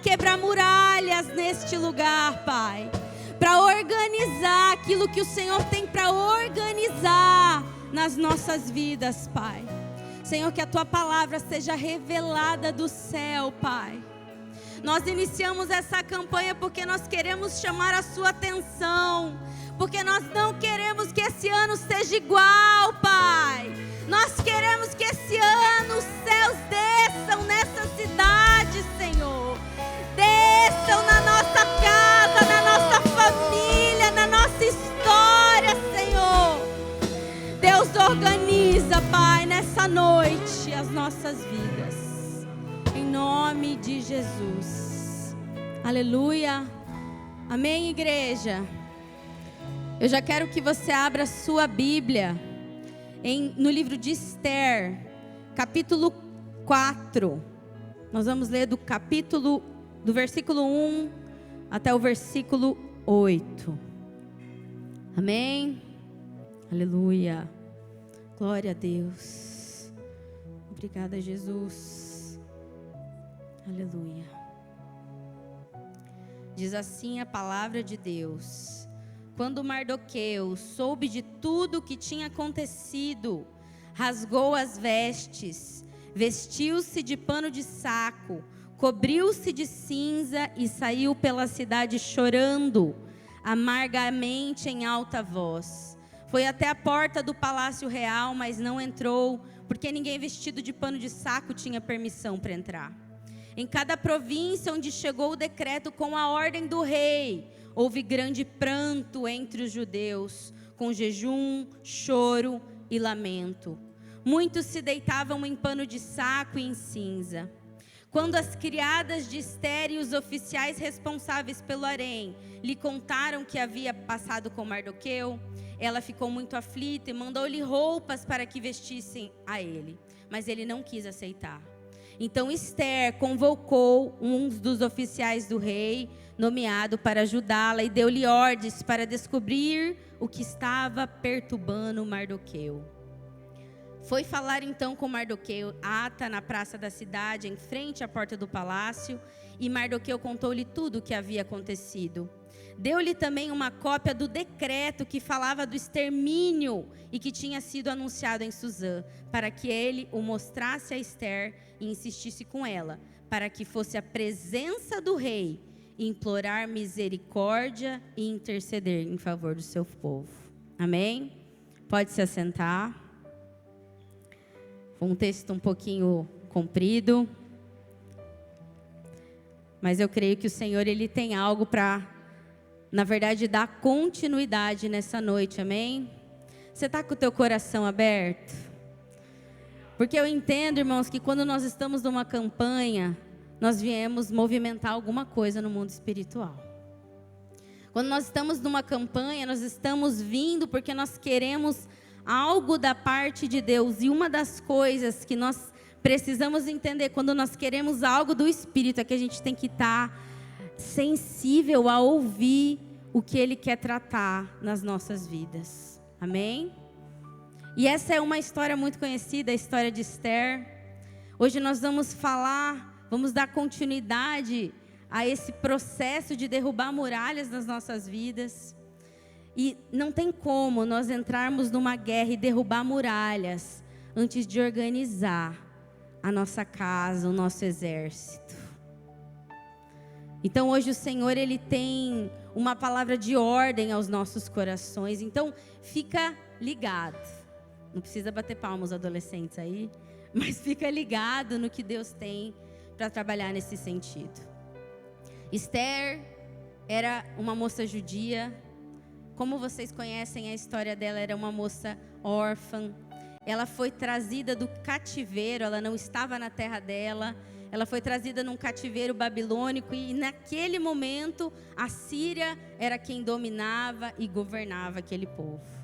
quebrar muralhas neste lugar, Pai. Para organizar aquilo que o Senhor tem para organizar nas nossas vidas, Pai. Senhor, que a Tua palavra seja revelada do céu, Pai. Nós iniciamos essa campanha porque nós queremos chamar a Sua atenção. Porque nós não queremos que esse ano seja igual, Pai. Nós queremos que esse ano os céus desçam nessa cidade, Senhor. Desçam na nossa casa, na nossa família, na nossa história, Senhor. Deus, organiza, Pai, nessa noite as nossas vidas. Em nome de Jesus. Aleluia. Amém, igreja. Eu já quero que você abra a sua Bíblia no livro de Esther, capítulo 4. Nós vamos ler do versículo 1 até o versículo 8. Amém? Aleluia. Glória a Deus. Obrigada, Jesus. Aleluia. Diz assim a palavra de Deus. Quando Mardoqueu soube de tudo o que tinha acontecido, rasgou as vestes, vestiu-se de pano de saco, cobriu-se de cinza e saiu pela cidade chorando, amargamente em alta voz. Foi até a porta do palácio real, mas não entrou, porque ninguém vestido de pano de saco tinha permissão para entrar. Em cada província onde chegou o decreto com a ordem do rei, houve grande pranto entre os judeus, com jejum, choro e lamento. Muitos se deitavam em pano de saco e em cinza. Quando as criadas de Esther e os oficiais responsáveis pelo harém lhe contaram o que havia passado com Mardoqueu, ela ficou muito aflita e mandou-lhe roupas para que vestissem a ele. Mas ele não quis aceitar. Então Esther convocou um dos oficiais do rei, nomeado para ajudá-la, e deu-lhe ordens para descobrir o que estava perturbando Mardoqueu. Foi falar então com Mardoqueu na praça da cidade, em frente à porta do palácio, e Mardoqueu contou-lhe tudo o que havia acontecido. Deu-lhe também uma cópia do decreto que falava do extermínio e que tinha sido anunciado em Suzã, para que ele o mostrasse a Esther e insistisse com ela, para que fosse à presença do rei, implorar misericórdia e interceder em favor do seu povo. Amém? Pode se assentar. Um texto um pouquinho comprido, mas eu creio que o Senhor, Ele tem algo para, na verdade, dar continuidade nessa noite, amém? Você está com o teu coração aberto? Porque eu entendo, irmãos, que quando nós estamos numa campanha, nós viemos movimentar alguma coisa no mundo espiritual. Quando nós estamos numa campanha, nós estamos vindo porque nós queremos algo da parte de Deus. E uma das coisas que nós precisamos entender quando nós queremos algo do Espírito é que a gente tem que estar sensível a ouvir o que Ele quer tratar nas nossas vidas. Amém? E essa é uma história muito conhecida, a história de Esther. Hoje nós vamos dar continuidade a esse processo de derrubar muralhas nas nossas vidas. E não tem como nós entrarmos numa guerra e derrubar muralhas antes de organizar a nossa casa, o nosso exército. Então hoje o Senhor, Ele tem uma palavra de ordem aos nossos corações. Então fica ligado. Não precisa bater palmas, adolescentes aí, mas fica ligado no que Deus tem para trabalhar nesse sentido. Esther era uma moça judia. Como vocês conhecem a história dela, era uma moça órfã. Ela foi trazida do cativeiro, ela não estava na terra dela. Ela foi trazida num cativeiro babilônico e naquele momento a Síria era quem dominava e governava aquele povo.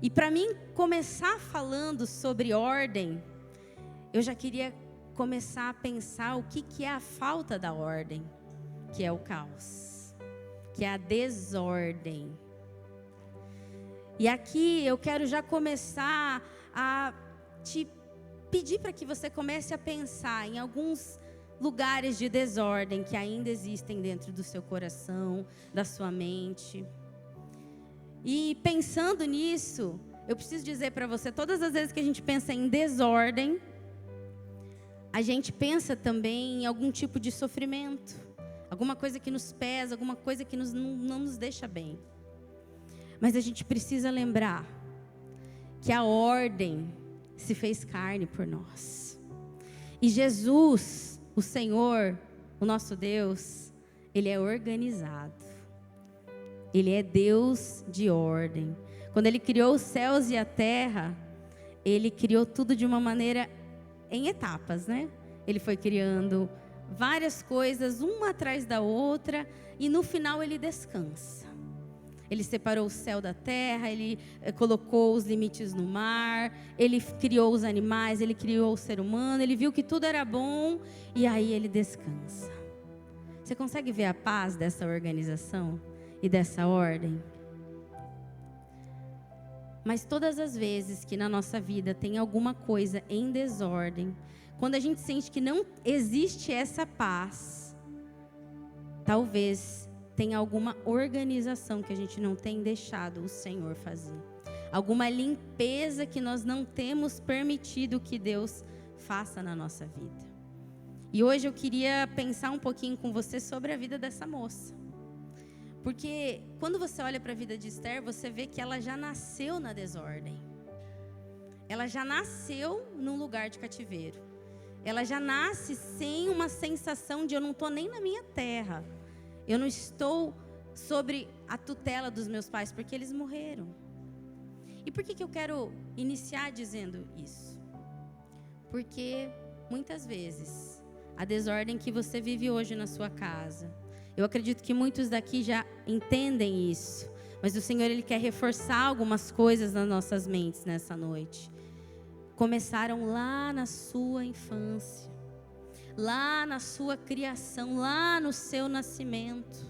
E para mim começar falando sobre ordem, eu já queria começar a pensar o que é a falta da ordem, que é o caos, que é a desordem. E aqui eu quero já começar a te pedir para que você comece a pensar em alguns lugares de desordem que ainda existem dentro do seu coração, da sua mente. E pensando nisso, eu preciso dizer para você, todas as vezes que a gente pensa em desordem, a gente pensa também em algum tipo de sofrimento, alguma coisa que nos pesa, alguma coisa que não nos deixa bem. Mas a gente precisa lembrar que a ordem se fez carne por nós. E Jesus, o Senhor, o nosso Deus, Ele é organizado. Ele é Deus de ordem. Quando Ele criou os céus e a terra, Ele criou tudo de uma maneira em etapas, né? Ele foi criando várias coisas, uma atrás da outra, e no final Ele descansa. Ele separou o céu da terra, Ele colocou os limites no mar, Ele criou os animais, Ele criou o ser humano, Ele viu que tudo era bom, e aí Ele descansa. Você consegue ver a paz dessa organização e dessa ordem? Mas todas as vezes que na nossa vida tem alguma coisa em desordem, quando a gente sente que não existe essa paz, talvez tenha alguma organização que a gente não tem deixado o Senhor fazer. Alguma limpeza que nós não temos permitido que Deus faça na nossa vida. E hoje eu queria pensar um pouquinho com você sobre a vida dessa moça. Porque quando você olha para a vida de Esther, você vê que ela já nasceu na desordem. Ela já nasceu num lugar de cativeiro. Ela já nasce sem uma sensação de eu não estou nem na minha terra. Eu não estou sobre a tutela dos meus pais, porque eles morreram. E por que eu quero iniciar dizendo isso? Porque muitas vezes a desordem que você vive hoje na sua casa, eu acredito que muitos daqui já entendem isso, mas o Senhor, Ele quer reforçar algumas coisas nas nossas mentes nessa noite. Começaram lá na sua infância, lá na sua criação, lá no seu nascimento.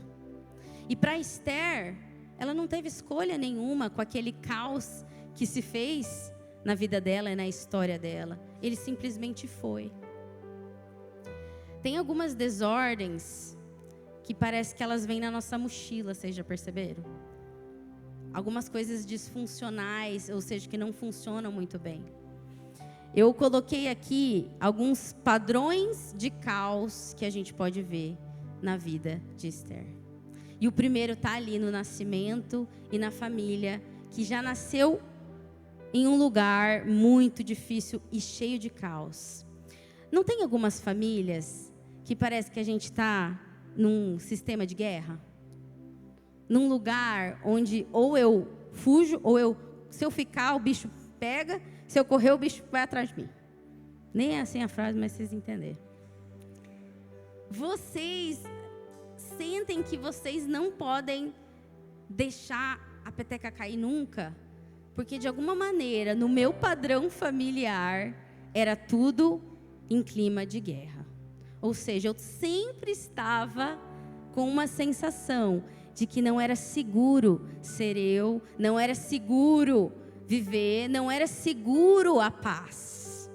E para Esther, ela não teve escolha nenhuma com aquele caos que se fez na vida dela e na história dela. Ele simplesmente foi. Tem algumas desordens que parece que elas vêm na nossa mochila, vocês já perceberam? Algumas coisas disfuncionais, ou seja, que não funcionam muito bem. Eu coloquei aqui alguns padrões de caos que a gente pode ver na vida de Esther. E o primeiro está ali no nascimento e na família, que já nasceu em um lugar muito difícil e cheio de caos. Não tem algumas famílias que parece que a gente está num sistema de guerra? Num lugar onde ou eu fujo, ou se eu ficar, o bicho pega, se eu correr, o bicho vai atrás de mim. Nem é assim a frase, mas vocês entenderam. Vocês sentem que vocês não podem deixar a peteca cair nunca? Porque de alguma maneira, no meu padrão familiar, era tudo em clima de guerra. Ou seja, eu sempre estava com uma sensação de que não era seguro ser eu, não era seguro viver, não era seguro a paz.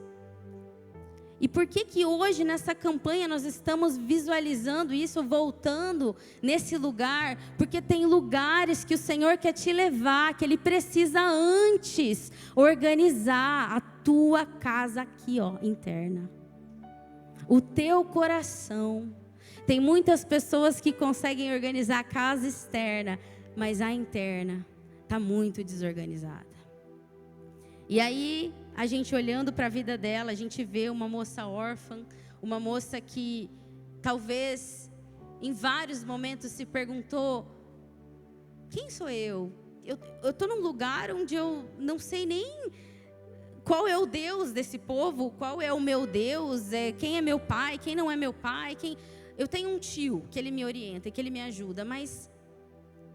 E por que hoje nessa campanha nós estamos visualizando isso, voltando nesse lugar? Porque tem lugares que o Senhor quer te levar, que Ele precisa antes organizar a tua casa aqui, ó, interna. O teu coração. Tem muitas pessoas que conseguem organizar a casa externa, mas a interna está muito desorganizada. E aí, a gente olhando para a vida dela, a gente vê uma moça órfã, uma moça que talvez em vários momentos se perguntou: quem sou eu? Eu estou num lugar onde eu não sei nem qual é o Deus desse povo, qual é o meu Deus, quem é meu pai, quem não é meu pai, Eu tenho um tio que ele me orienta, que ele me ajuda, mas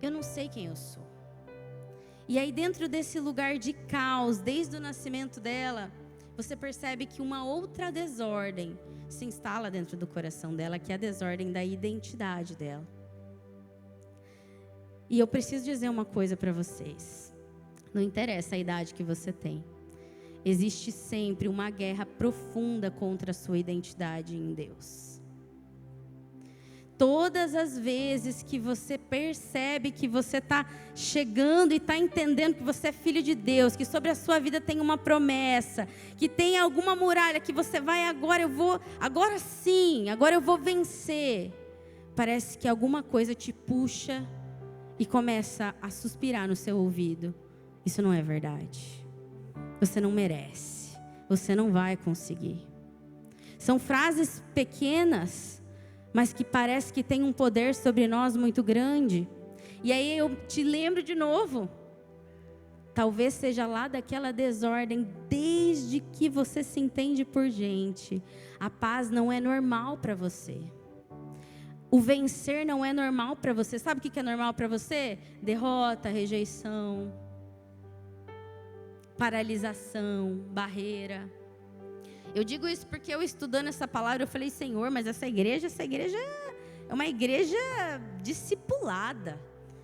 eu não sei quem eu sou. E aí dentro desse lugar de caos, desde o nascimento dela, você percebe que uma outra desordem se instala dentro do coração dela, que é a desordem da identidade dela. E eu preciso dizer uma coisa para vocês. Não interessa a idade que você tem. Existe sempre uma guerra profunda contra a sua identidade em Deus. Todas as vezes que você percebe que você está chegando e está entendendo que você é filho de Deus, que sobre a sua vida tem uma promessa, que tem alguma muralha que você vai agora sim, agora eu vou vencer. Parece que alguma coisa te puxa e começa a suspirar no seu ouvido. Isso não é verdade. Você não merece. Você não vai conseguir. São frases pequenas, mas que parece que tem um poder sobre nós muito grande. E aí eu te lembro de novo. Talvez seja lá daquela desordem, desde que você se entende por gente. A paz não é normal para você. O vencer não é normal para você. Sabe o que é normal para você? Derrota, rejeição, paralisação, barreira. Eu digo isso porque eu estudando essa palavra, eu falei, Senhor, mas essa igreja é uma igreja discipulada.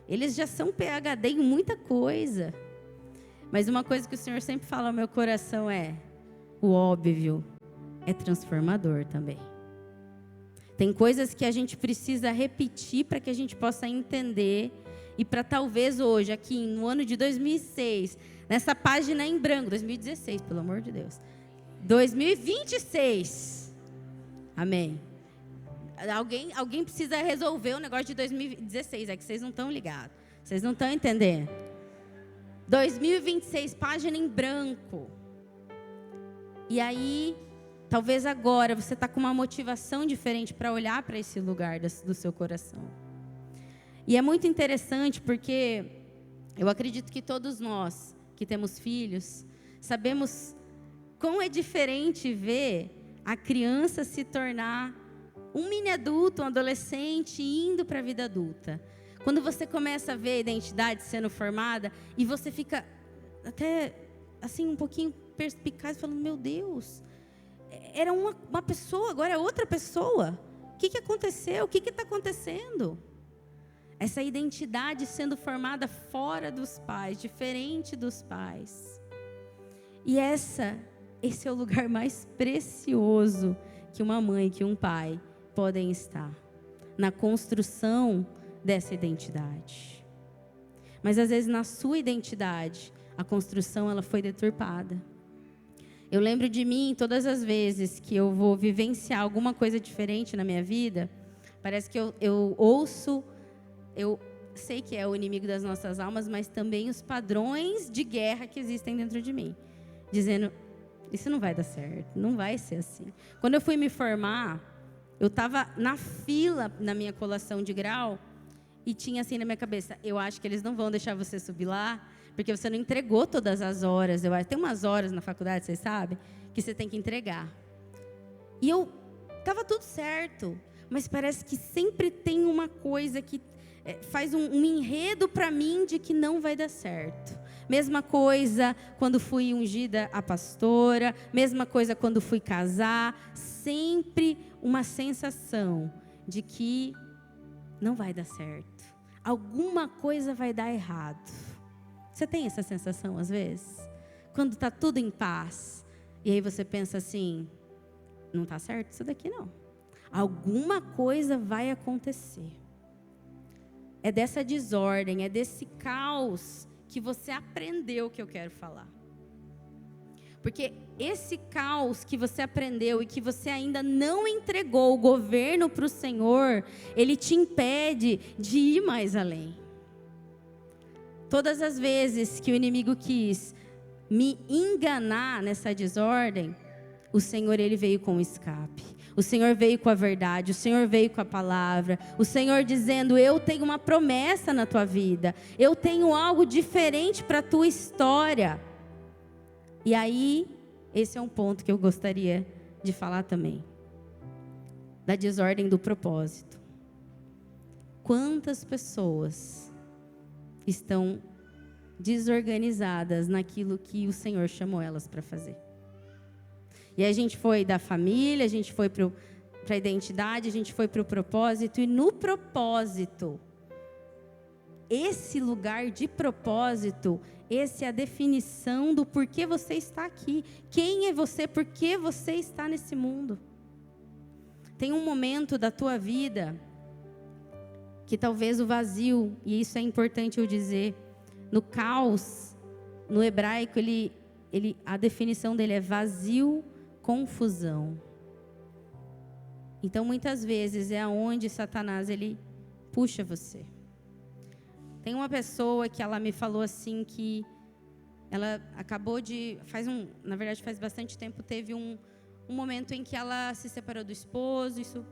Eles já são PhD em muita coisa. Mas uma coisa que o Senhor sempre fala ao meu coração é, o óbvio é transformador também. Tem coisas que a gente precisa repetir para que a gente possa entender. E para talvez hoje, aqui no ano de 2006, nessa página em branco, 2016, pelo amor de Deus. 2026. Amém. Alguém precisa resolver o negócio de 2016. É que vocês não estão ligados. Vocês não estão entendendo. 2026, página em branco. E aí, talvez agora você está com uma motivação diferente para olhar para esse lugar do seu coração. E é muito interessante porque eu acredito que todos nós que temos filhos sabemos como é diferente ver a criança se tornar um mini adulto, um adolescente, indo para a vida adulta. Quando você começa a ver a identidade sendo formada e você fica até assim um pouquinho perspicaz, falando, meu Deus, era uma pessoa, agora é outra pessoa. O que aconteceu? O que está acontecendo? Essa identidade sendo formada fora dos pais, diferente dos pais. E esse é o lugar mais precioso que uma mãe, que um pai podem estar. Na construção dessa identidade. Mas às vezes na sua identidade, a construção ela foi deturpada. Eu lembro de mim, todas as vezes que eu vou vivenciar alguma coisa diferente na minha vida, parece que eu ouço, eu sei que é o inimigo das nossas almas, mas também os padrões de guerra que existem dentro de mim. Dizendo, isso não vai dar certo, não vai ser assim. Quando eu fui me formar, eu estava na fila na minha colação de grau e tinha assim na minha cabeça, eu acho que eles não vão deixar você subir lá, porque você não entregou todas as horas. Tem umas horas na faculdade, vocês sabem, que você tem que entregar. E estava tudo certo, mas parece que sempre tem uma coisa que faz um enredo para mim de que não vai dar certo. Mesma coisa quando fui ungida a pastora, mesma coisa quando fui casar, sempre uma sensação de que não vai dar certo. Alguma coisa vai dar errado. Você tem essa sensação às vezes? Quando está tudo em paz, e aí você pensa assim, não está certo isso daqui não. Alguma coisa vai acontecer. É dessa desordem, é desse caos que você aprendeu que eu quero falar. Porque esse caos que você aprendeu e que você ainda não entregou o governo para o Senhor, ele te impede de ir mais além. Todas as vezes que o inimigo quis me enganar nessa desordem, o Senhor ele veio com o escape. O Senhor veio com a verdade, o Senhor veio com a palavra, o Senhor dizendo, eu tenho uma promessa na tua vida, eu tenho algo diferente para a tua história. E aí, esse é um ponto que eu gostaria de falar também, da desordem do propósito. Quantas pessoas estão desorganizadas naquilo que o Senhor chamou elas para fazer? E a gente foi da família, a gente foi para a identidade, a gente foi para o propósito. E no propósito, esse lugar de propósito, essa é a definição do porquê você está aqui. Quem é você? Por que você está nesse mundo? Tem um momento da tua vida que talvez o vazio, e isso é importante eu dizer, no caos, no hebraico, a definição dele é vazio, confusão. Então, muitas vezes, é aonde Satanás, ele puxa você. Tem uma pessoa que ela me falou assim, que ela acabou de, na verdade faz bastante tempo, teve um momento em que ela se separou do esposo, isso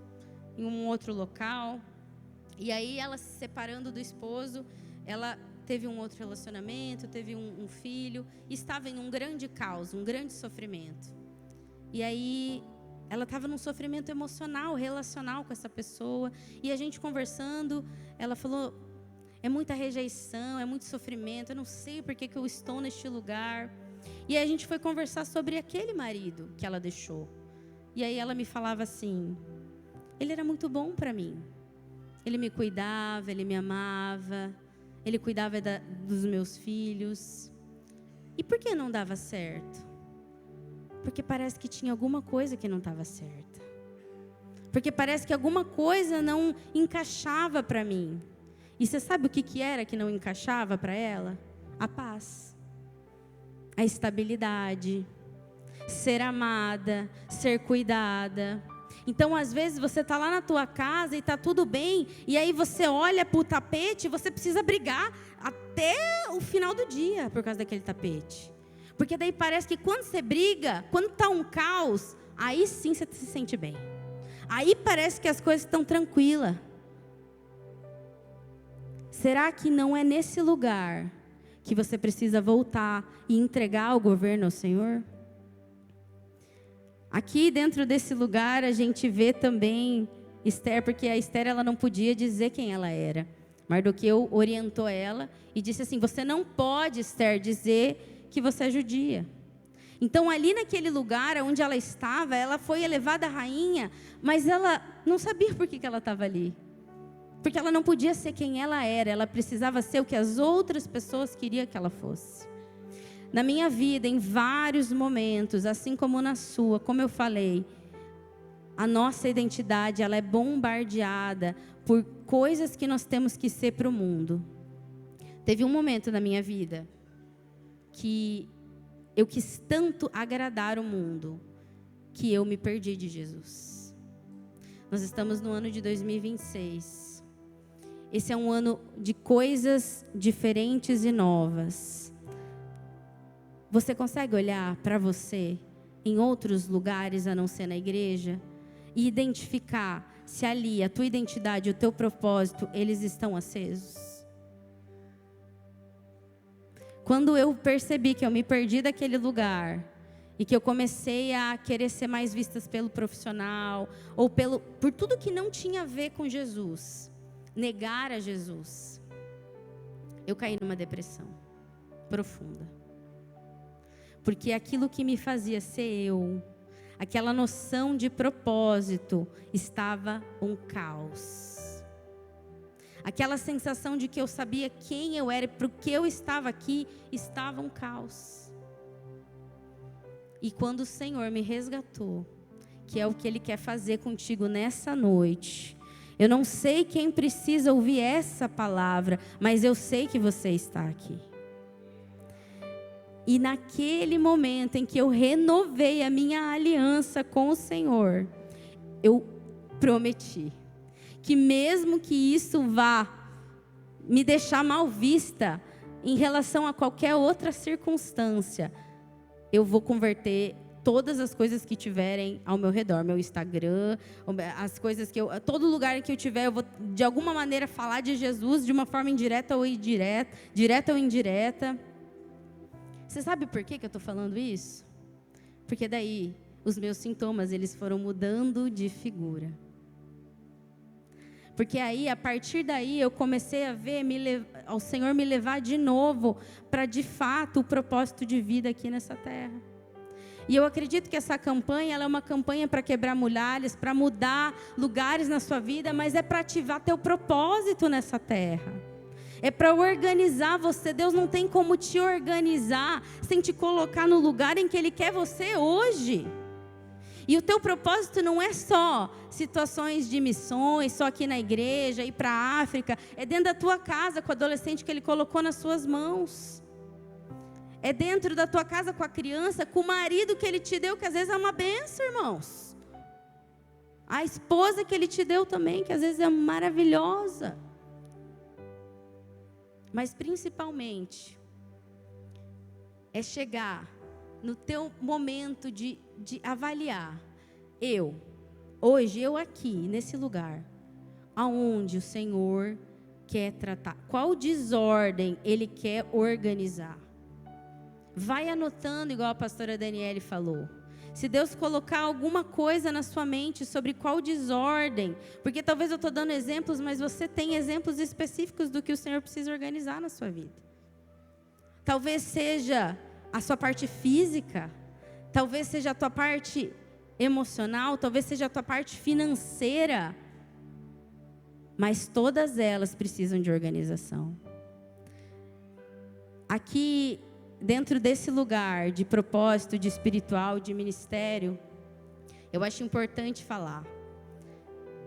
em um outro local. E aí, ela se separando do esposo, ela teve um outro relacionamento, teve um filho, e estava em um grande caos, um grande sofrimento. E aí, ela estava num sofrimento emocional, relacional com essa pessoa. E a gente conversando, ela falou, é muita rejeição, é muito sofrimento, eu não sei por que eu estou neste lugar. E aí a gente foi conversar sobre aquele marido que ela deixou. E aí ela me falava assim, ele era muito bom para mim. Ele me cuidava, ele me amava, ele cuidava dos meus filhos. E por que não dava certo? Porque parece que tinha alguma coisa que não estava certa. Porque parece que alguma coisa não encaixava para mim. E você sabe o que era que não encaixava para ela? A paz, a estabilidade, ser amada, ser cuidada. Então, às vezes, você está lá na tua casa e está tudo bem, e aí você olha para o tapete e você precisa brigar até o final do dia por causa daquele tapete. Porque daí parece que quando você briga, quando está um caos, aí sim você se sente bem. Aí parece que as coisas estão tranquilas. Será que não é nesse lugar que você precisa voltar e entregar o governo ao Senhor? Aqui dentro desse lugar a gente vê também Esther, porque a Esther ela não podia dizer quem ela era. Mardoqueu orientou ela e disse assim, você não pode, Esther, dizer que você é judia. Então ali naquele lugar onde ela estava, ela foi elevada a rainha, mas ela não sabia por que ela estava ali. Porque ela não podia ser quem ela era, ela precisava ser o que as outras pessoas queriam que ela fosse. Na minha vida, em vários momentos, assim como na sua, como eu falei, a nossa identidade ela é bombardeada por coisas que nós temos que ser para o mundo. Teve um momento na minha vida que eu quis tanto agradar o mundo que eu me perdi de Jesus. Nós estamos no ano de 2026. Esse é um ano de coisas diferentes e novas. Você consegue olhar para você em outros lugares a não ser na igreja e identificar se ali a tua identidade, o teu propósito, eles estão acesos? Quando eu percebi que eu me perdi daquele lugar e que eu comecei a querer ser mais vistas pelo profissional ou por tudo que não tinha a ver com Jesus, negar a Jesus, eu caí numa depressão profunda. Porque aquilo que me fazia ser eu, aquela noção de propósito, estava um caos. Aquela sensação de que eu sabia quem eu era e para o que eu estava aqui, estava um caos. E quando o Senhor me resgatou, que é o que Ele quer fazer contigo nessa noite, eu não sei quem precisa ouvir essa palavra, mas eu sei que você está aqui. E naquele momento em que eu renovei a minha aliança com o Senhor, eu prometi que mesmo que isso vá me deixar mal vista em relação a qualquer outra circunstância, eu vou converter todas as coisas que tiverem ao meu redor, meu Instagram, as coisas que todo lugar que eu tiver, eu vou de alguma maneira falar de Jesus de uma forma indireta ou indireta, direta ou indireta. Você sabe por que eu estou falando isso? Porque daí os meus sintomas eles foram mudando de figura. Porque aí, a partir daí, eu comecei a ver ao Senhor me levar de novo para, de fato, o propósito de vida aqui nessa terra. E eu acredito que essa campanha, ela é uma campanha para quebrar muralhas, para mudar lugares na sua vida, mas é para ativar teu propósito nessa terra. É para organizar você. Deus não tem como te organizar sem te colocar no lugar em que Ele quer você hoje. E o teu propósito não é só situações de missões, só aqui na igreja, ir para a África. É dentro da tua casa, com o adolescente que Ele colocou nas suas mãos. É dentro da tua casa com a criança, com o marido que Ele te deu, que às vezes é uma bênção, irmãos. A esposa que Ele te deu também, que às vezes é maravilhosa. Mas principalmente, é chegar no teu momento de avaliar. Hoje eu aqui, nesse lugar, aonde o Senhor quer tratar. Qual desordem Ele quer organizar. Vai anotando, igual a pastora Daniele falou. Se Deus colocar alguma coisa na sua mente sobre qual desordem, porque talvez eu estou dando exemplos, mas você tem exemplos específicos do que o Senhor precisa organizar na sua vida. Talvez seja a sua parte física, talvez seja a tua parte emocional, talvez seja a tua parte financeira, mas todas elas precisam de organização. Aqui, dentro desse lugar de propósito, de espiritual, de ministério, eu acho importante falar.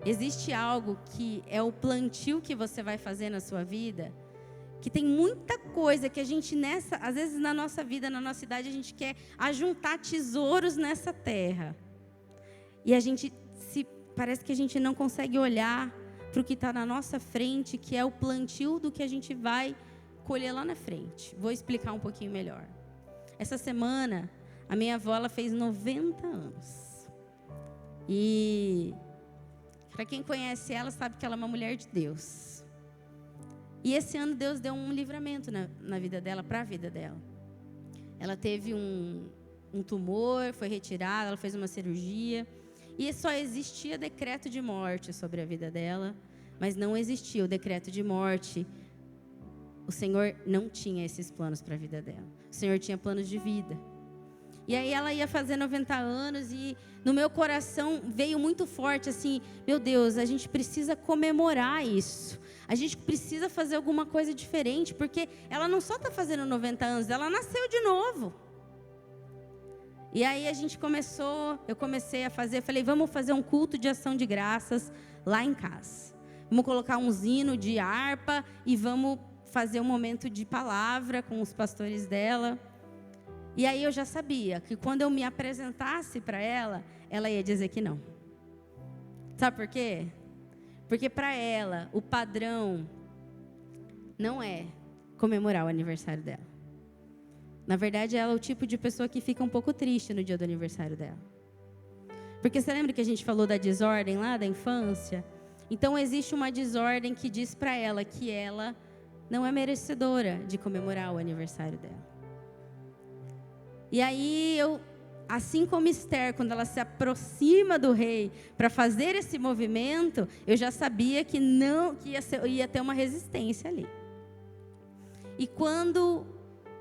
Existe algo que é o plantio que você vai fazer na sua vida, que tem muita coisa que a gente às vezes na nossa vida, na nossa idade, a gente quer ajuntar tesouros nessa terra. E parece que a gente não consegue olhar para o que está na nossa frente, que é o plantio do que a gente vai colher lá na frente. Vou explicar um pouquinho melhor. Essa semana, a minha avó ela fez 90 anos. E para quem conhece ela, sabe que ela é uma mulher de Deus. E esse ano Deus deu um livramento na vida dela, para a vida dela. Ela teve um tumor, foi retirada, ela fez uma cirurgia. E só existia decreto de morte sobre a vida dela, mas não existia o decreto de morte. O Senhor não tinha esses planos para a vida dela. O Senhor tinha planos de vida. E aí ela ia fazer 90 anos e no meu coração veio muito forte assim, meu Deus, a gente precisa comemorar isso. A gente precisa fazer alguma coisa diferente, porque ela não só está fazendo 90 anos, ela nasceu de novo. E aí eu comecei a fazer, falei, vamos fazer um culto de ação de graças lá em casa. Vamos colocar um hino de harpa e vamos fazer um momento de palavra com os pastores dela. E aí eu já sabia que quando eu me apresentasse para ela, ela ia dizer que não. Sabe por quê? Porque para ela, o padrão não é comemorar o aniversário dela. Na verdade, ela é o tipo de pessoa que fica um pouco triste no dia do aniversário dela. Porque você lembra que a gente falou da desordem lá da infância? Então existe uma desordem que diz para ela que ela não é merecedora de comemorar o aniversário dela. E aí assim como Esther, quando ela se aproxima do rei para fazer esse movimento, eu já sabia que ia ter uma resistência ali. E quando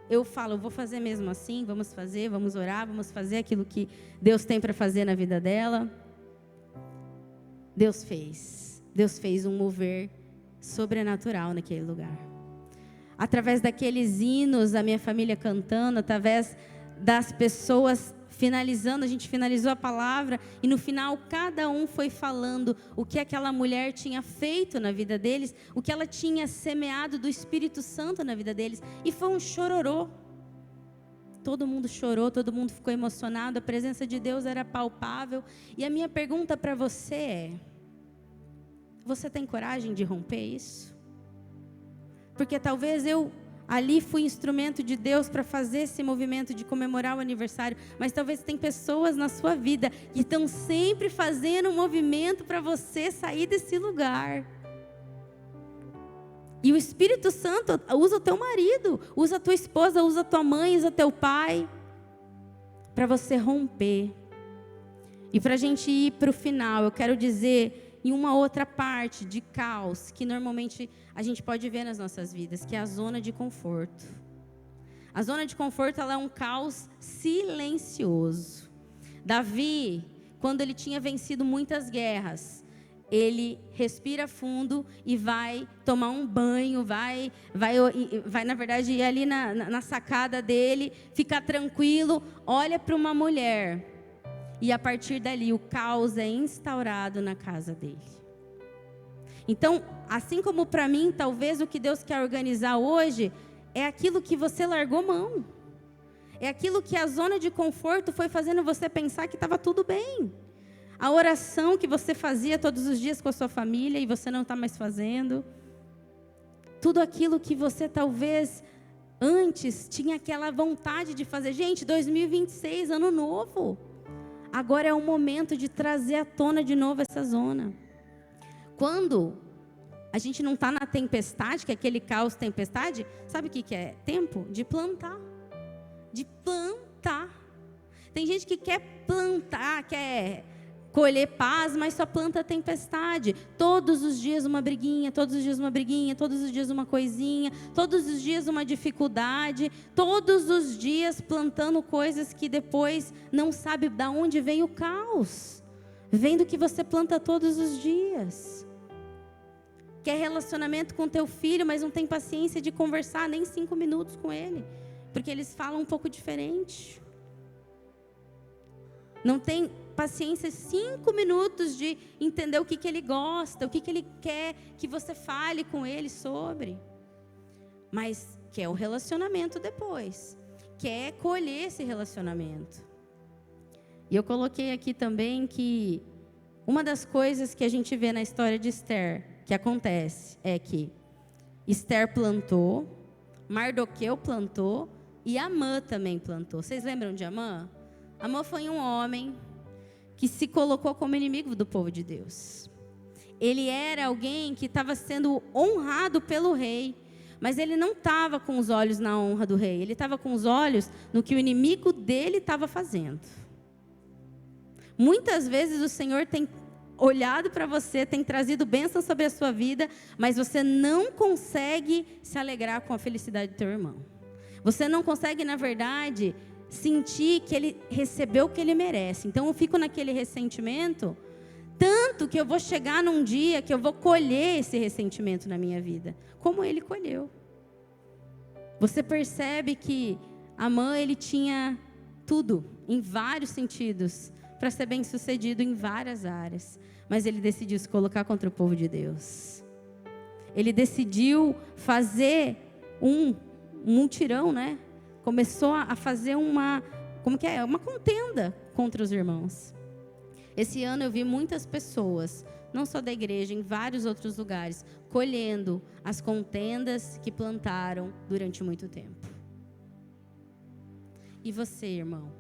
eu falo, vou fazer mesmo assim, vamos fazer, vamos orar, vamos fazer aquilo que Deus tem para fazer na vida dela. Deus fez um mover sobrenatural naquele lugar. Através daqueles hinos, a minha família cantando, através das pessoas finalizando, a gente finalizou a palavra e no final cada um foi falando o que aquela mulher tinha feito na vida deles, o que ela tinha semeado do Espírito Santo na vida deles, e foi um chororô. Todo mundo chorou, todo mundo ficou emocionado, a presença de Deus era palpável. E a minha pergunta para você é: você tem coragem de romper isso? Porque talvez eu ali fui instrumento de Deus para fazer esse movimento de comemorar o aniversário, mas talvez tem pessoas na sua vida que estão sempre fazendo um movimento para você sair desse lugar. E o Espírito Santo usa o teu marido, usa a tua esposa, usa a tua mãe, usa teu pai, para você romper. E para a gente ir para o final, eu quero dizer em uma outra parte de caos que normalmente a gente pode ver nas nossas vidas, que é a zona de conforto. A zona de conforto, ela é um caos silencioso. Davi, quando ele tinha vencido muitas guerras, ele respira fundo e vai tomar um banho, vai na verdade ir ali na sacada dele, ficar tranquilo, olha para uma mulher e a partir dali o caos é instaurado na casa dele. Então, assim como para mim, talvez o que Deus quer organizar hoje é aquilo que você largou mão. É aquilo que a zona de conforto foi fazendo você pensar que estava tudo bem. A oração que você fazia todos os dias com a sua família e você não está mais fazendo. Tudo aquilo que você talvez antes tinha aquela vontade de fazer. Gente, 2026, ano novo. Agora é o momento de trazer à tona de novo essa zona. Quando a gente não está na tempestade, que é aquele caos tempestade, sabe o que é? Tempo de plantar. De plantar. Tem gente que quer plantar, quer colher paz, mas só planta tempestade. Todos os dias uma briguinha, todos os dias uma briguinha, todos os dias uma coisinha, todos os dias uma dificuldade, todos os dias plantando coisas que depois não sabe de onde vem o caos. Vem do que você planta todos os dias. Quer relacionamento com teu filho, mas não tem paciência de conversar nem 5 minutos com ele, porque eles falam um pouco diferente. Não tem paciência 5 minutos de entender o que ele gosta, o que ele quer que você fale com ele sobre. Mas quer o relacionamento depois. Quer colher esse relacionamento. E eu coloquei aqui também que uma das coisas que a gente vê na história de Esther, que acontece, é que Esther plantou, Mardoqueu plantou e Amã também plantou. Vocês lembram de Amã? Amã foi um homem que se colocou como inimigo do povo de Deus. Ele era alguém que estava sendo honrado pelo rei, mas ele não estava com os olhos na honra do rei, ele estava com os olhos no que o inimigo dele estava fazendo. Muitas vezes o Senhor tem olhado para você, tem trazido bênção sobre a sua vida, mas você não consegue se alegrar com a felicidade do teu irmão. Você não consegue, na verdade, sentir que ele recebeu o que ele merece. Então eu fico naquele ressentimento, tanto que eu vou chegar num dia que eu vou colher esse ressentimento na minha vida, como ele colheu. Você percebe que Amã, ele tinha tudo, em vários sentidos, para ser bem sucedido em várias áreas, mas ele decidiu se colocar contra o povo de Deus. Ele decidiu fazer um mutirão, né? Começou a fazer uma contenda contra os irmãos. Esse ano eu vi muitas pessoas, não só da igreja, em vários outros lugares, colhendo as contendas que plantaram durante muito tempo. E você, irmão?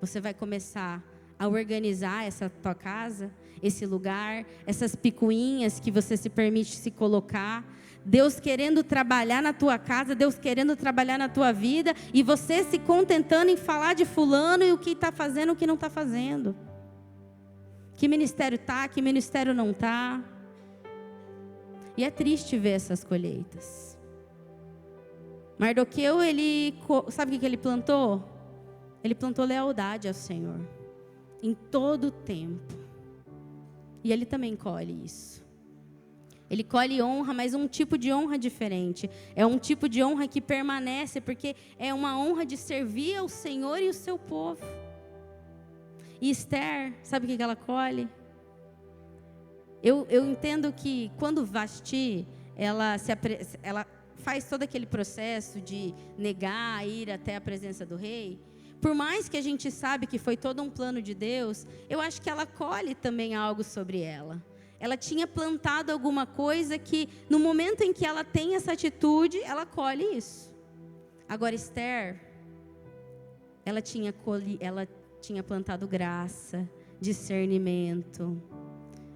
Você vai começar a organizar essa tua casa, esse lugar, essas picuinhas que você se permite se colocar, Deus querendo trabalhar na tua casa, Deus querendo trabalhar na tua vida, e você se contentando em falar de fulano e o que está fazendo, o que não está fazendo. Que ministério está, que ministério não está. E é triste ver essas colheitas. Mardoqueu, sabe o que ele plantou? Ele plantou lealdade ao Senhor, em todo o tempo. E ele também colhe isso. Ele colhe honra, mas um tipo de honra diferente. É um tipo de honra que permanece, porque é uma honra de servir ao Senhor e o seu povo. E Esther, sabe o que ela colhe? Eu entendo que quando Vasti, ela faz todo aquele processo de negar, ir até a presença do rei, por mais que a gente sabe que foi todo um plano de Deus, eu acho que ela colhe também algo sobre ela. Ela tinha plantado alguma coisa que, no momento em que ela tem essa atitude, ela colhe isso. Agora, Esther, ela tinha plantado graça, discernimento.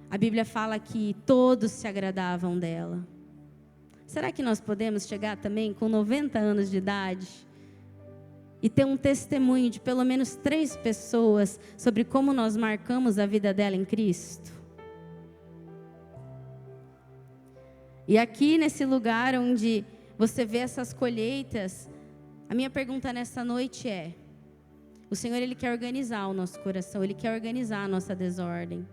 A Bíblia fala que todos se agradavam dela. Será que nós podemos chegar também com 90 anos de idade e ter um testemunho de pelo menos 3 pessoas sobre como nós marcamos a vida dela em Cristo? E aqui nesse lugar onde você vê essas colheitas, a minha pergunta nessa noite é: o Senhor, Ele quer organizar o nosso coração, Ele quer organizar a nossa desordem.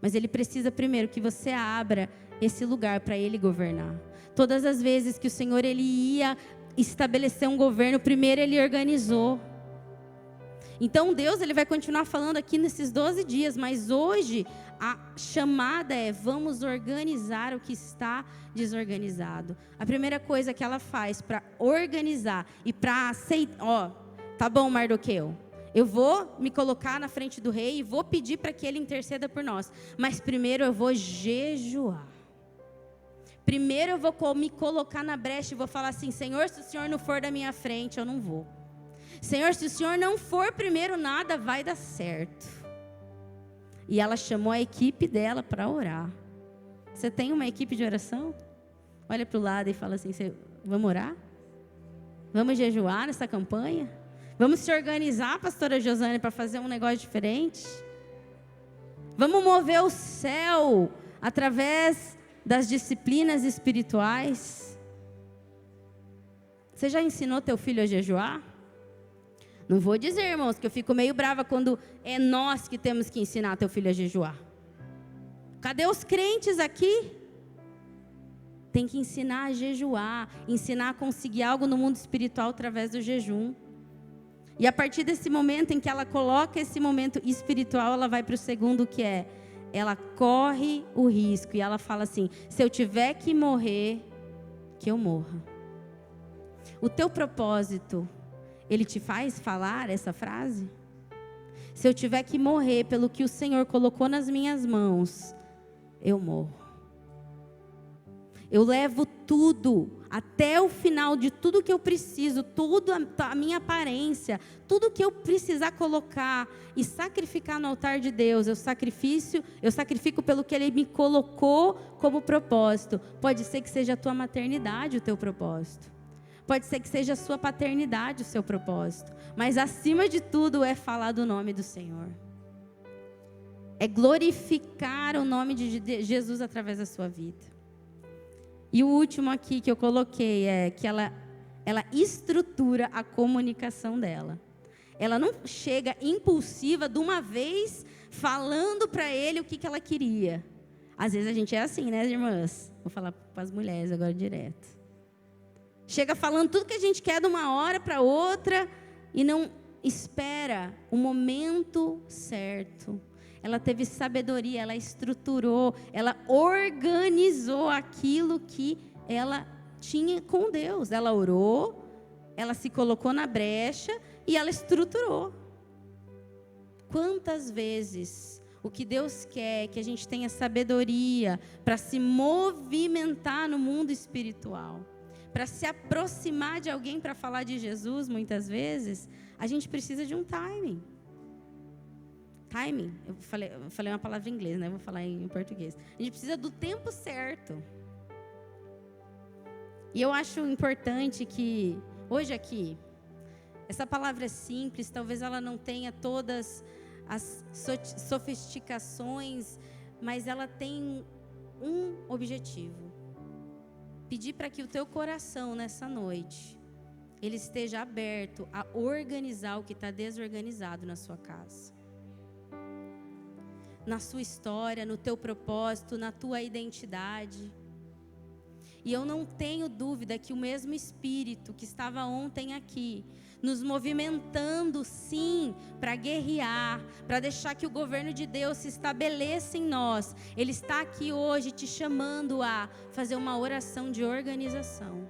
Mas Ele precisa primeiro que você abra esse lugar para Ele governar. Todas as vezes que o Senhor, Ele ia estabelecer um governo, primeiro Ele organizou. Então Deus ele vai continuar falando aqui nesses 12 dias, mas hoje a chamada é: vamos organizar o que está desorganizado. A primeira coisa que ela faz para organizar e para aceitar, tá bom, Mardoqueu, eu vou me colocar na frente do rei e vou pedir para que ele interceda por nós, mas primeiro eu vou jejuar. Primeiro eu vou me colocar na brecha e vou falar assim: Senhor, se o Senhor não for da minha frente, eu não vou. Senhor, se o Senhor não for primeiro, nada vai dar certo. E ela chamou a equipe dela para orar. Você tem uma equipe de oração? Olha para o lado e fala assim: vamos orar? Vamos jejuar nessa campanha? Vamos se organizar, pastora Josane, para fazer um negócio diferente? Vamos mover o céu através das disciplinas espirituais? Você já ensinou teu filho a jejuar? Não vou dizer, irmãos, que eu fico meio brava quando é nós que temos que ensinar teu filho a jejuar. Cadê os crentes aqui? Tem que ensinar a jejuar, ensinar a conseguir algo no mundo espiritual através do jejum. E a partir desse momento em que ela coloca esse momento espiritual, ela vai para o segundo, que é: ela corre o risco. E ela fala assim: se eu tiver que morrer, que eu morra. O teu propósito, ele te faz falar essa frase? Se eu tiver que morrer pelo que o Senhor colocou nas minhas mãos, eu morro. Eu levo tudo, até o final de tudo que eu preciso, tudo a minha aparência, tudo que eu precisar colocar e sacrificar no altar de Deus, eu sacrifico pelo que Ele me colocou como propósito. Pode ser que seja a tua maternidade o teu propósito. Pode ser que seja a sua paternidade o seu propósito. Mas acima de tudo é falar do nome do Senhor. É glorificar o nome de Jesus através da sua vida. E o último aqui que eu coloquei é que ela estrutura a comunicação dela. Ela não chega impulsiva de uma vez falando para ele o que ela queria. Às vezes a gente é assim, né, irmãs? Vou falar para as mulheres agora direto. Chega falando tudo que a gente quer de uma hora para outra e não espera o momento certo. Ela teve sabedoria, ela estruturou, ela organizou aquilo que ela tinha com Deus. Ela orou, ela se colocou na brecha e ela estruturou. Quantas vezes o que Deus quer é que a gente tenha sabedoria para se movimentar no mundo espiritual. Para se aproximar de alguém para falar de Jesus, muitas vezes, a gente precisa de um timing. Timing, eu falei uma palavra em inglês, né? Vou falar em português. A gente precisa do tempo certo. E eu acho importante que, hoje aqui, essa palavra é simples, talvez ela não tenha todas as sofisticações, mas ela tem um objetivo. Pedir para que o teu coração nessa noite, ele esteja aberto a organizar o que está desorganizado na sua casa. Na sua história, no teu propósito, na tua identidade. E eu não tenho dúvida que o mesmo Espírito que estava ontem aqui, nos movimentando sim para guerrear, para deixar que o governo de Deus se estabeleça em nós, Ele está aqui hoje te chamando a fazer uma oração de organização,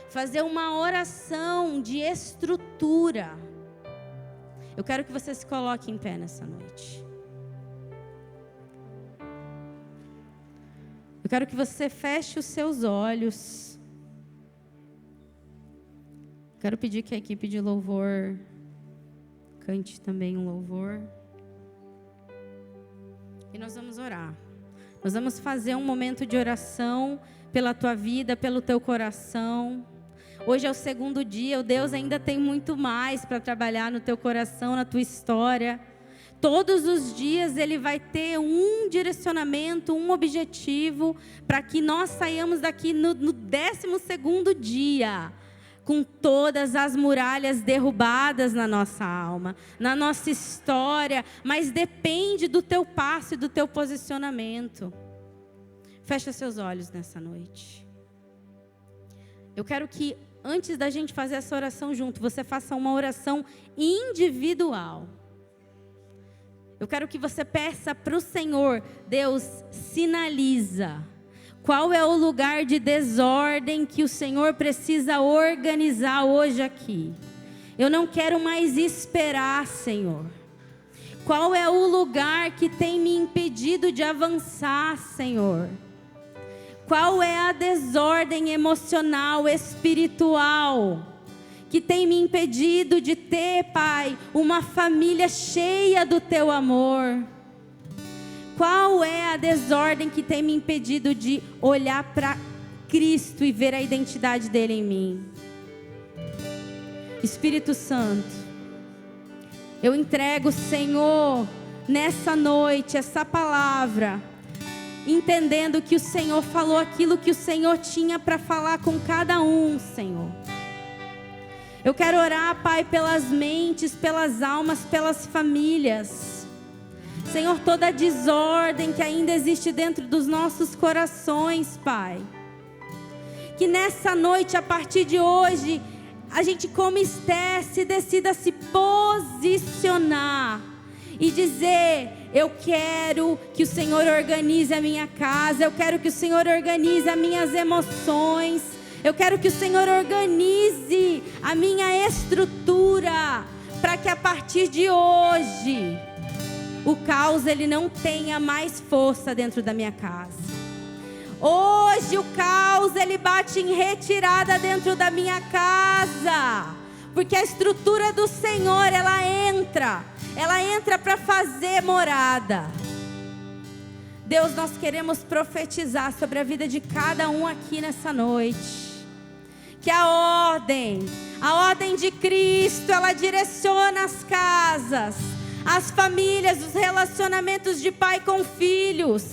fazer uma oração de estrutura. Eu quero que você se coloque em pé nessa noite. Eu quero que você feche os seus olhos. Quero pedir que a equipe de louvor cante também um louvor. E nós vamos orar. Nós vamos fazer um momento de oração pela tua vida, pelo teu coração. Hoje é o segundo dia, o Deus ainda tem muito mais para trabalhar no teu coração, na tua história. Todos os dias Ele vai ter um direcionamento, um objetivo, para que nós saiamos daqui no 12º dia, com todas as muralhas derrubadas na nossa alma, na nossa história, mas depende do teu passo e do teu posicionamento. Fecha seus olhos nessa noite. Eu quero que, antes da gente fazer essa oração junto, você faça uma oração individual. Eu quero que você peça para o Senhor: Deus, sinaliza qual é o lugar de desordem que o Senhor precisa organizar hoje aqui. Eu não quero mais esperar, Senhor. Qual é o lugar que tem me impedido de avançar, Senhor? Qual é a desordem emocional, espiritual, que tem me impedido de ter, Pai, uma família cheia do Teu amor? Qual é a desordem que tem me impedido de olhar para Cristo e ver a identidade dEle em mim? Espírito Santo, eu entrego, Senhor, nessa noite, essa palavra, entendendo que o Senhor falou aquilo que o Senhor tinha para falar com cada um, Senhor. Eu quero orar, Pai, pelas mentes, pelas almas, pelas famílias. Senhor, toda a desordem que ainda existe dentro dos nossos corações, Pai. Que nessa noite, a partir de hoje, a gente, como Esther, decida se posicionar e dizer: eu quero que o Senhor organize a minha casa, eu quero que o Senhor organize as minhas emoções, eu quero que o Senhor organize a minha estrutura, para que a partir de hoje o caos ele não tenha mais força dentro da minha casa. Hoje o caos ele bate em retirada dentro da minha casa, porque a estrutura do Senhor ela entra para fazer morada. Deus, nós queremos profetizar sobre a vida de cada um aqui nessa noite, que a ordem de Cristo, ela direciona as casas, as famílias, os relacionamentos de pai com filhos,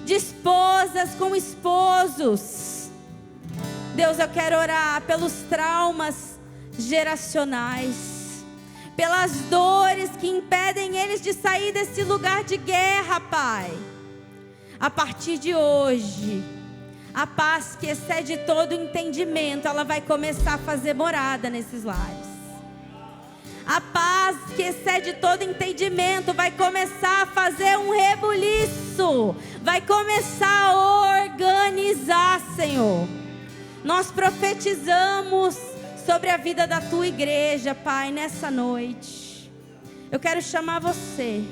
de esposas com esposos. Deus, eu quero orar pelos traumas geracionais, pelas dores que impedem eles de sair desse lugar de guerra, Pai. A partir de hoje, a paz que excede todo entendimento, ela vai começar a fazer morada nesses lares. A paz que excede todo entendimento vai começar a fazer um rebuliço, vai começar a organizar, Senhor. Nós profetizamos sobre a vida da Tua igreja, Pai, nessa noite. Eu quero chamar você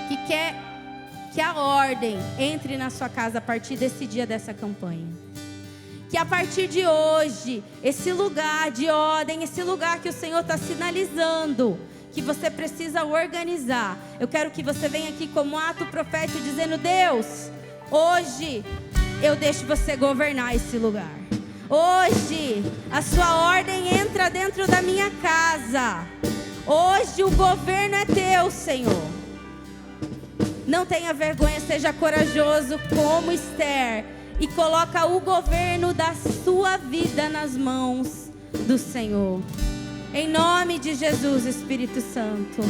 que quer que a ordem entre na sua casa a partir desse dia, dessa campanha. Que a partir de hoje, esse lugar de ordem, esse lugar que o Senhor está sinalizando, que você precisa organizar. Eu quero que você venha aqui como ato profético, dizendo: Deus, hoje eu deixo você governar esse lugar. Hoje a sua ordem entra dentro da minha casa. Hoje o governo é teu, Senhor. Não tenha vergonha, seja corajoso como Esther e coloca o governo da sua vida nas mãos do Senhor. Em nome de Jesus, Espírito Santo.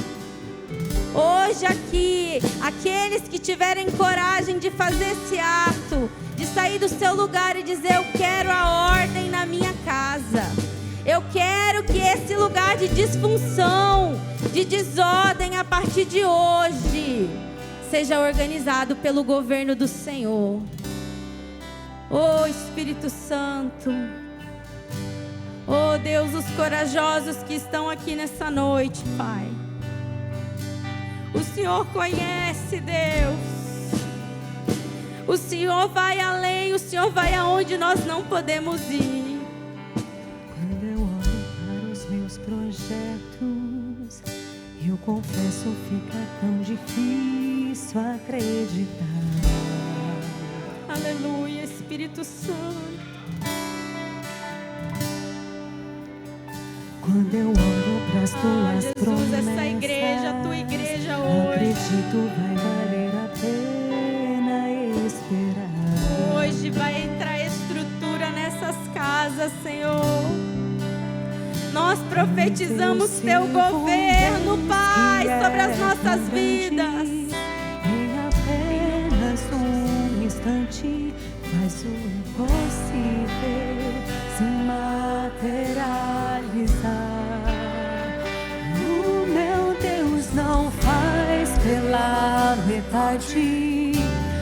Hoje aqui, aqueles que tiverem coragem de fazer esse ato, de sair do seu lugar e dizer: eu quero a ordem na minha casa. Eu quero que esse lugar de disfunção, de desordem a partir de hoje, seja organizado pelo governo do Senhor. Oh Espírito Santo, oh Deus, os corajosos que estão aqui nessa noite, Pai. O Senhor conhece, Deus. O Senhor vai além, o Senhor vai aonde nós não podemos ir. Quando eu olho para os meus projetos, eu confesso, fica tão difícil acreditar. Aleluia, Espírito Santo. Quando eu olho para as tuas Jesus, promessas, essa igreja, a tua igreja hoje, acredito vai valer a pena esperar. hoje vai entrar estrutura nessas casas, Senhor. Nós profetizamos teu governo, Pai, sobre as nossas vidas. Em apenas um instante, faz o impossível se O meu Deus não faz pela metade.